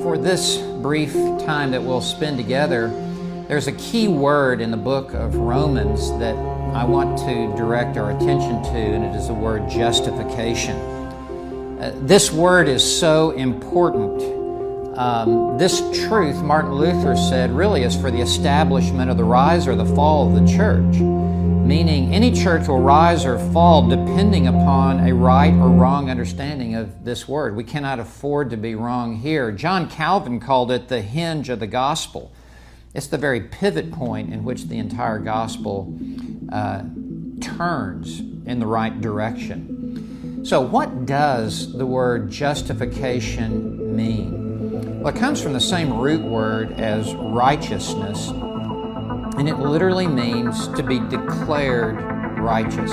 For this brief time that we'll spend together, there's a key word in the book of Romans that I want to direct our attention to, and it is the word justification. This word is so important. This truth, Martin Luther said, really is for the establishment of the rise or the fall of the church, meaning any church will rise or fall depending upon a right or wrong understanding of this word. We cannot afford to be wrong here. John Calvin called it the hinge of the gospel. It's the very pivot point in which the entire gospel turns in the right direction. So what does the word justification mean? Well, it comes from the same root word as righteousness, and it literally means to be declared righteous.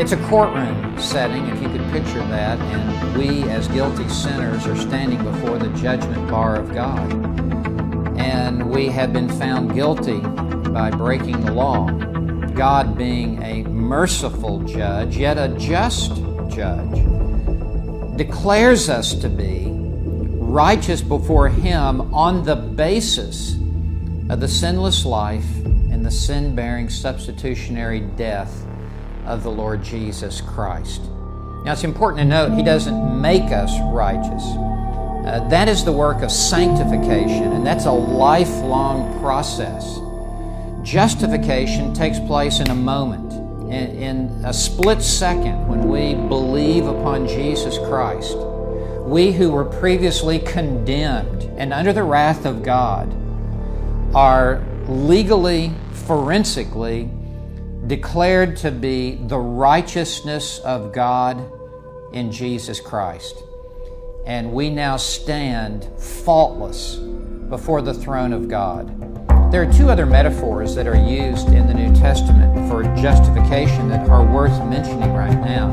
It's a courtroom setting, if you could picture that, and we as guilty sinners are standing before the judgment bar of God. And we have been found guilty by breaking the law. God, being a merciful judge, yet a just judge, declares us to be righteous before Him on the basis of the sinless life and the sin-bearing substitutionary death of the Lord Jesus Christ. Now, it's important to note, He doesn't make us righteous. That is the work of sanctification, and that's a lifelong process. Justification takes place in a moment, in a split second, when we believe upon Jesus Christ. We who were previously condemned and under the wrath of God are legally, forensically declared to be the righteousness of God in Jesus Christ. And we now stand faultless before the throne of God. There are two other metaphors that are used in the New Testament for justification that are worth mentioning right now.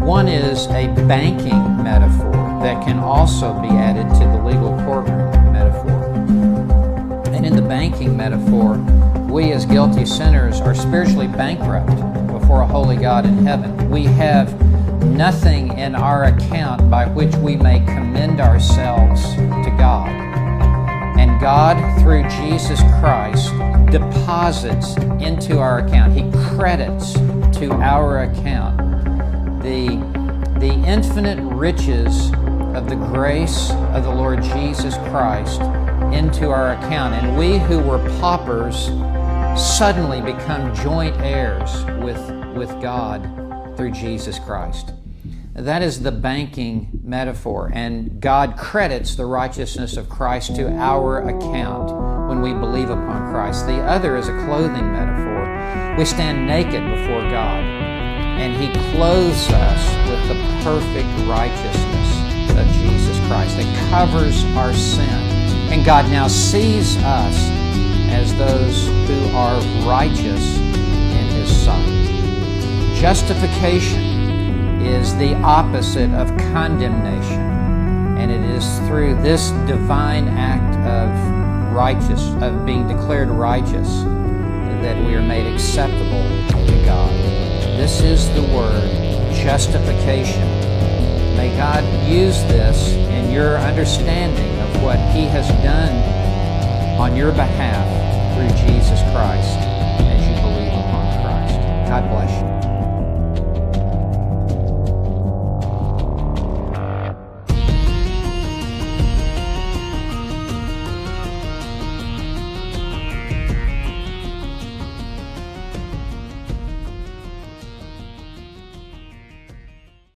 One is a banking metaphor that can also be added to the legal courtroom metaphor. And in the banking metaphor, we as guilty sinners are spiritually bankrupt before a holy God in heaven. We have nothing in our account by which we may commend ourselves to God. And God, through Jesus Christ, deposits into our account. He credits to our account the infinite riches of the grace of the Lord Jesus Christ into our account. And we who were paupers suddenly become joint heirs with God through Jesus Christ. That is the banking metaphor, and God credits the righteousness of Christ to our account when we believe upon Christ. The other is a clothing metaphor. We stand naked before God, and He clothes us with the perfect righteousness of Jesus Christ that covers our sin. And God now sees us as those who are righteous in His Son. Justification is the opposite of condemnation, and it is through this divine act of being declared righteous that we are made acceptable to God. This is the word justification. May God use this in your understanding of what He has done on your behalf through Jesus Christ.